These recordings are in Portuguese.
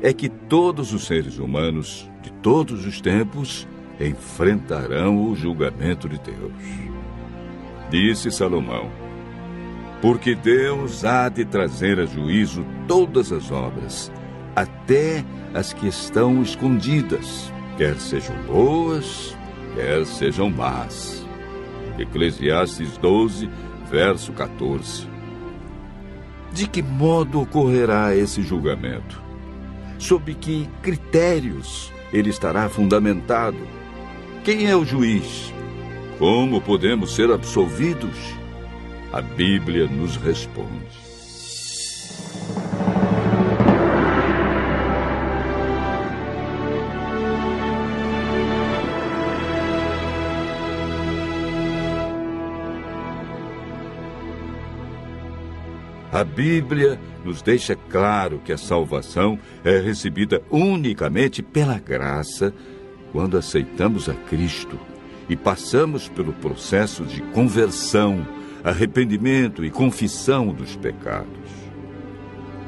é que todos os seres humanos, de todos os tempos, enfrentarão o julgamento de Deus. Disse Salomão: porque Deus há de trazer a juízo todas as obras, até as que estão escondidas, quer sejam boas, quer sejam más. Eclesiastes 12, verso 14. De que modo ocorrerá esse julgamento? Sob que critérios ele estará fundamentado? Quem é o juiz? Como podemos ser absolvidos? A Bíblia nos responde. A Bíblia nos deixa claro que a salvação é recebida unicamente pela graça quando aceitamos a Cristo e passamos pelo processo de conversão, arrependimento e confissão dos pecados.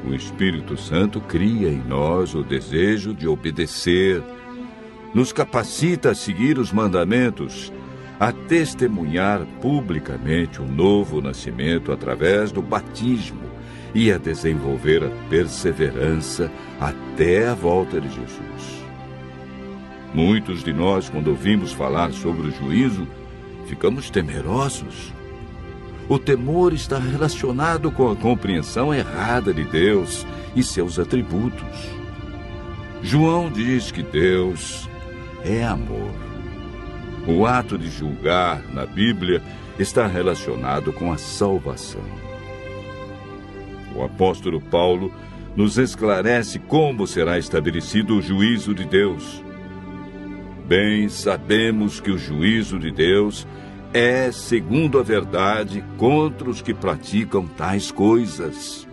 O Espírito Santo cria em nós o desejo de obedecer, nos capacita a seguir os mandamentos, a testemunhar publicamente o novo nascimento através do batismo e a desenvolver a perseverança até a volta de Jesus. Muitos de nós, quando ouvimos falar sobre o juízo, ficamos temerosos. O temor está relacionado com a compreensão errada de Deus e seus atributos. João diz que Deus é amor. O ato de julgar na Bíblia está relacionado com a salvação. O apóstolo Paulo nos esclarece como será estabelecido o juízo de Deus. Bem sabemos que o juízo de Deus é segundo a verdade contra os que praticam tais coisas.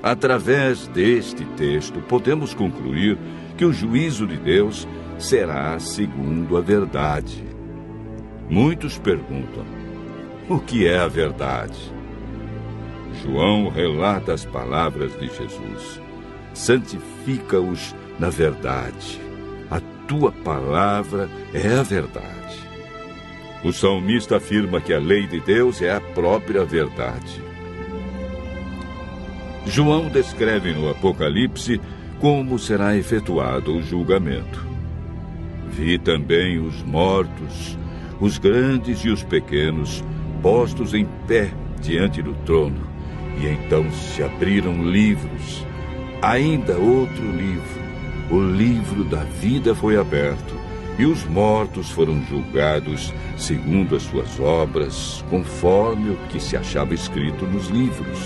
Através deste texto, podemos concluir que o juízo de Deus será segundo a verdade. Muitos perguntam: o que é a verdade? João relata as palavras de Jesus: santifica-os na verdade. A tua palavra é a verdade. O salmista afirma que a lei de Deus é a própria verdade. João descreve no Apocalipse como será efetuado o julgamento. Vi também os mortos, os grandes e os pequenos, postos em pé diante do trono, e então se abriram livros. Ainda outro livro, o livro da vida foi aberto, e os mortos foram julgados segundo as suas obras, conforme o que se achava escrito nos livros.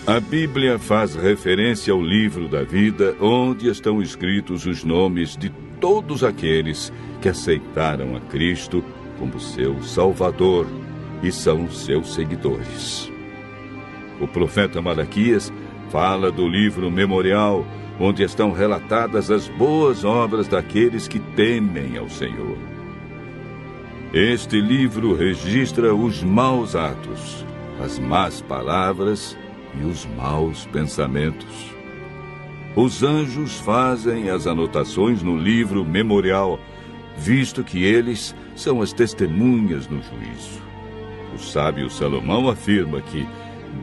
A Bíblia faz referência ao livro da vida, onde estão escritos os nomes de todos aqueles que aceitaram a Cristo como seu Salvador e são seus seguidores. O profeta Malaquias fala do livro memorial, onde estão relatadas as boas obras daqueles que temem ao Senhor. Este livro registra os maus atos, as más palavras e os maus pensamentos. Os anjos fazem as anotações no livro memorial, visto que eles são as testemunhas no juízo. O sábio Salomão afirma que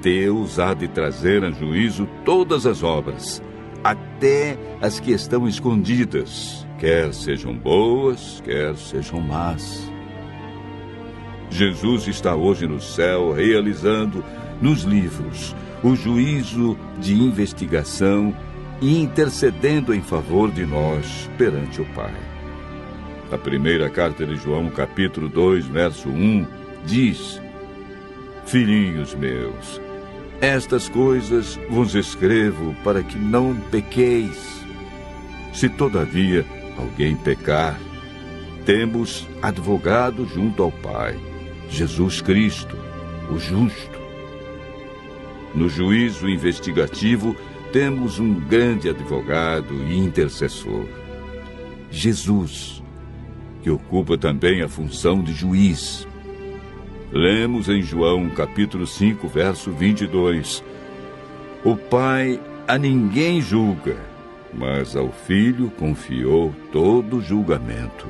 Deus há de trazer a juízo todas as obras, até as que estão escondidas, quer sejam boas, quer sejam más. Jesus está hoje no céu realizando nos livros o juízo de investigação e intercedendo em favor de nós perante o Pai. A primeira carta de João, capítulo 2, verso 1, diz: filhinhos meus, estas coisas vos escrevo para que não pequeis. Se todavia alguém pecar, temos advogado junto ao Pai, Jesus Cristo, o justo. No juízo investigativo, temos um grande advogado e intercessor, Jesus, que ocupa também a função de juiz. Lemos em João, capítulo 5, verso 22. O Pai a ninguém julga, mas ao Filho confiou todo o julgamento.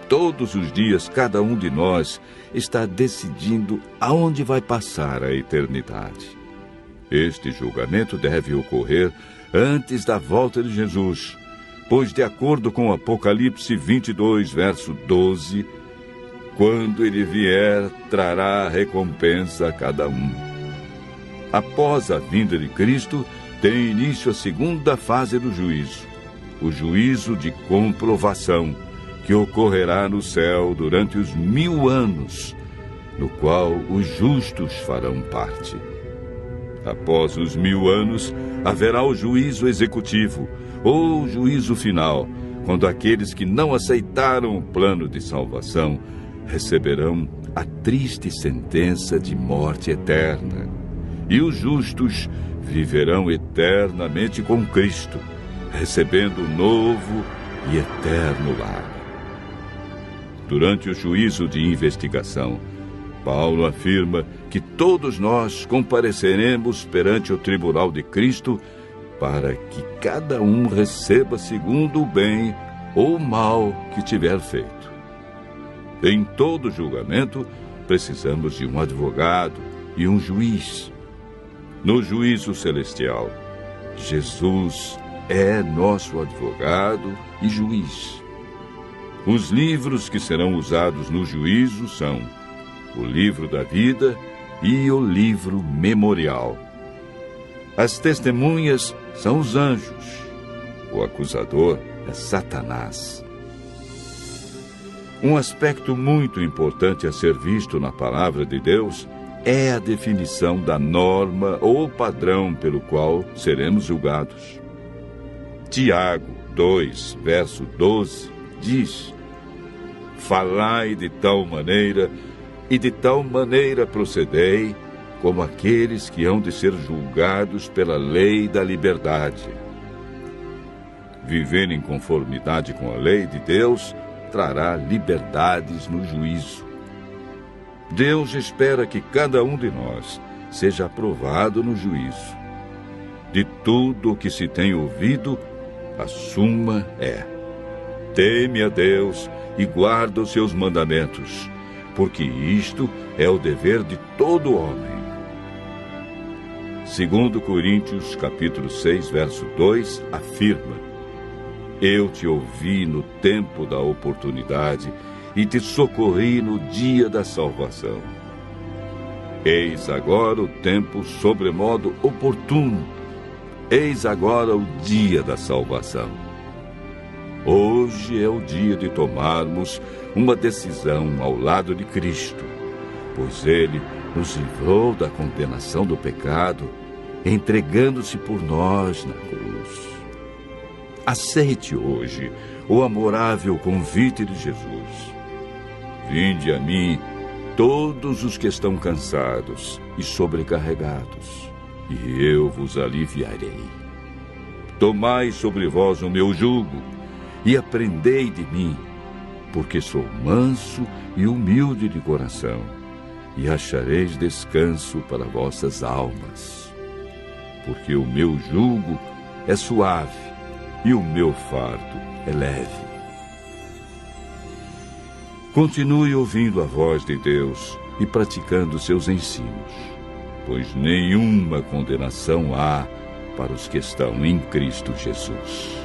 Todos os dias, cada um de nós está decidindo aonde vai passar a eternidade. Este julgamento deve ocorrer antes da volta de Jesus, pois, de acordo com Apocalipse 22, verso 12, quando ele vier, trará recompensa a cada um. Após a vinda de Cristo, tem início a segunda fase do juízo, o juízo de comprovação, que ocorrerá no céu durante os 1000 anos, no qual os justos farão parte. Após os 1000 anos, haverá o juízo executivo, ou juízo final, quando aqueles que não aceitaram o plano de salvação receberão a triste sentença de morte eterna, e os justos viverão eternamente com Cristo, recebendo um novo e eterno lar. Durante o juízo de investigação, Paulo afirma que todos nós compareceremos perante o tribunal de Cristo para que cada um receba segundo o bem ou o mal que tiver feito. Em todo julgamento, precisamos de um advogado e um juiz. No juízo celestial, Jesus é nosso advogado e juiz. Os livros que serão usados no juízo são o livro da vida e o livro memorial. As testemunhas são os anjos. O acusador é Satanás. Um aspecto muito importante a ser visto na palavra de Deus é a definição da norma ou padrão pelo qual seremos julgados. Tiago 2, verso 12, diz: falai de tal maneira, e de tal maneira procedei, como aqueles que hão de ser julgados pela lei da liberdade. Viver em conformidade com a lei de Deus trará liberdades no juízo. Deus espera que cada um de nós seja aprovado no juízo. De tudo o que se tem ouvido, a suma é: teme a Deus e guarda os seus mandamentos, porque isto é o dever de todo homem. 2 Coríntios, capítulo 6, verso 2, afirma: eu te ouvi no tempo da oportunidade e te socorri no dia da salvação. Eis agora o tempo sobremodo oportuno. Eis agora o dia da salvação. Hoje é o dia de tomarmos uma decisão ao lado de Cristo, pois Ele nos livrou da condenação do pecado, entregando-se por nós na cruz. Aceite hoje o amorável convite de Jesus. Vinde a mim, todos os que estão cansados e sobrecarregados, e eu vos aliviarei. Tomai sobre vós o meu jugo e aprendei de mim, porque sou manso e humilde de coração, e achareis descanso para vossas almas. Porque o meu jugo é suave e o meu fardo é leve. Continue ouvindo a voz de Deus e praticando seus ensinos, pois nenhuma condenação há para os que estão em Cristo Jesus.